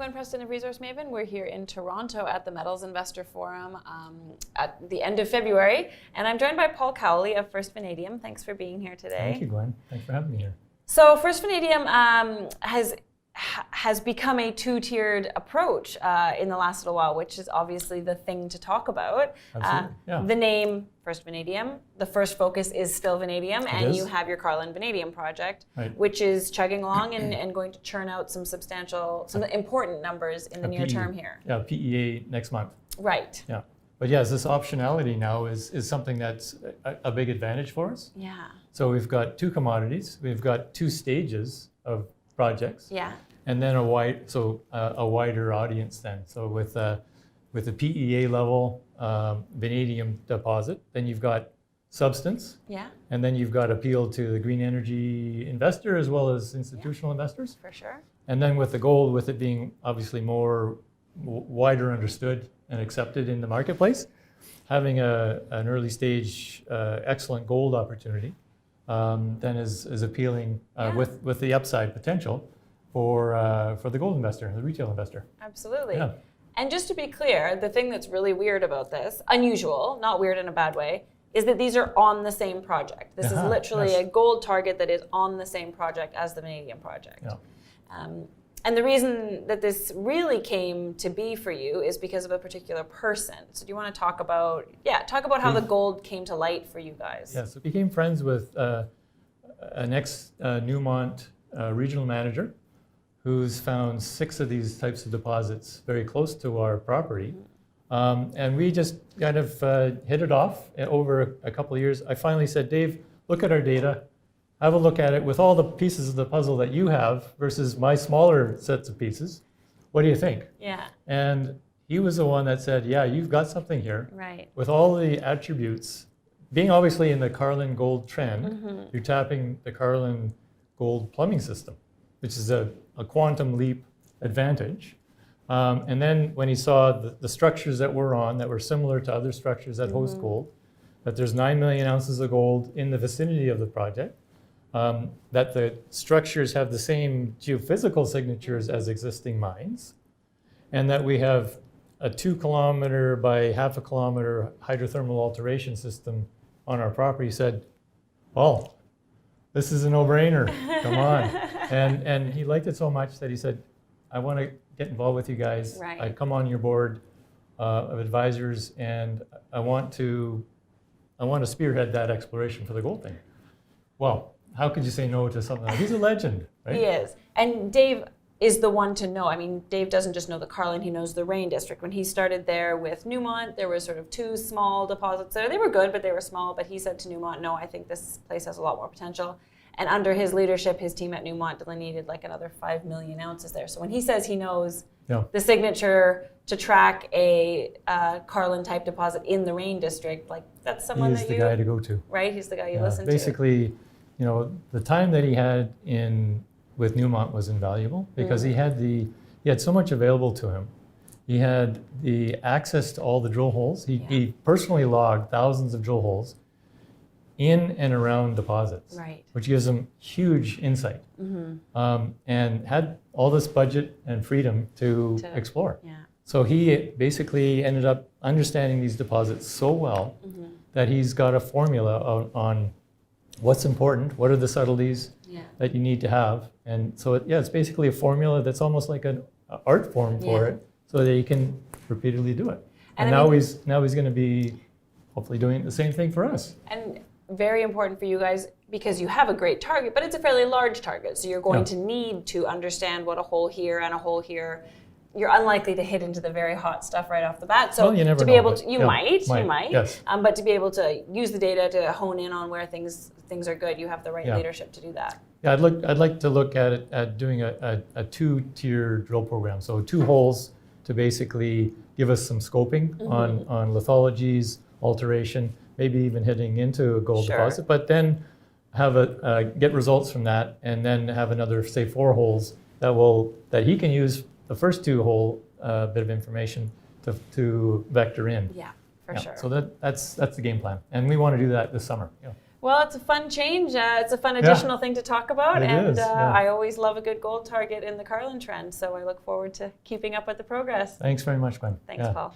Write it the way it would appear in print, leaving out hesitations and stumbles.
Gwen Preston of Resource Maven. We're here in Toronto at the Metals Investor Forum at the end of February, and I'm joined by Paul Cowley of First Vanadium. Thanks for being here today. Thank you, Gwen. Thanks for having me here. So First Vanadium has become a two-tiered approach in the last little while, which is obviously the thing to talk about. Absolutely, yeah. The name First Vanadium, the first focus is still Vanadium, and you have your Carlin Vanadium project, right, which is chugging along and going to churn out some important numbers in the near term here. Yeah, PEA next month. Right. Yeah. But yes, this optionality now is something that's a big advantage for us. Yeah. So we've got two commodities, we've got two stages of projects. Yeah. And then a wider audience then. So with the PEA level vanadium deposit, then you've got substance. Yeah. And then you've got appeal to the green energy investor as well as institutional investors. For sure. And then with the gold, with it being obviously more wider understood and accepted in the marketplace, having an early stage excellent gold opportunity then is appealing with the upside potential for the gold investor, the retail investor. Absolutely. Yeah. And just to be clear, the thing that's really weird about this, unusual, not weird in a bad way, is that these are on the same project. This is literally a gold target that is on the same project as the vanadium project. Yeah. And the reason that this really came to be for you is because of a particular person. So do you want to talk about how the gold came to light for you guys? Yeah, so we became friends with an ex-Newmont regional manager who's found 6 of these types of deposits very close to our property. And we just kind of hit it off over a couple of years. I finally said, Dave, look at our data, have a look at it with all the pieces of the puzzle that you have versus my smaller sets of pieces. What do you think? Yeah. And he was the one that said, yeah, you've got something here. Right. With all the attributes, being obviously in the Carlin Gold Trend, you're tapping the Carlin Gold plumbing system, which is a quantum leap advantage. And then when he saw the structures that we're on that were similar to other structures that host gold, that there's 9 million ounces of gold in the vicinity of the project, that the structures have the same geophysical signatures as existing mines, and that we have a 2 kilometer by half a kilometer hydrothermal alteration system on our property, said, well, this is a no-brainer, come on. And he liked it so much that he said, I want to get involved with you guys. Right. I come on your board of advisors, and I want to spearhead that exploration for the gold thing. Well, how could you say no to something like that? He's a legend, right? He is. And Dave is the one to know. I mean, Dave doesn't just know the Carlin, he knows the Rain District. When he started there with Newmont, there were sort of 2 small deposits there. They were good, but they were small. But he said to Newmont, no, I think this place has a lot more potential. And under his leadership, his team at Newmont delineated like another 5 million ounces there. So when he says he knows the signature to track a Carlin-type deposit in the Rain District, like that's someone that the guy to go to. Right, he's the guy you listen to. Basically, the time that he had with Newmont was invaluable because he had so much available to him. He had the access to all the drill holes. He personally logged thousands of drill holes in and around deposits, which gives him huge insight, and had all this budget and freedom to explore. Yeah. So he basically ended up understanding these deposits so well that he's got a formula on what's important, what are the subtleties that you need to have. And so it's basically a formula that's almost like an art form for it, so that you can repeatedly do it. And now he's going to be hopefully doing the same thing for us. And very important for you guys because you have a great target, but it's a fairly large target. So you're going to need to understand what a hole here and a hole here. You're unlikely to hit into the very hot stuff right off the bat. So you never to be know, able to, you might, yes. But to be able to use the data to hone in on where things are good, you have the right leadership to do that. Yeah, I'd like to look at it at doing a 2-tier drill program. So 2 holes to basically give us some scoping on lithologies, alteration, maybe even hitting into a gold deposit, but then have get results from that, and then have another, say, 4 holes that he can use the first 2 hole bit of information to vector in. Yeah, for sure. So that's the game plan, and we want to do that this summer. Yeah. Well, it's a fun change. It's a fun additional thing to talk about. It and is, I always love a good gold target in the Carlin trend. So I look forward to keeping up with the progress. Thanks very much, Gwen. Thanks, Yeah. Paul.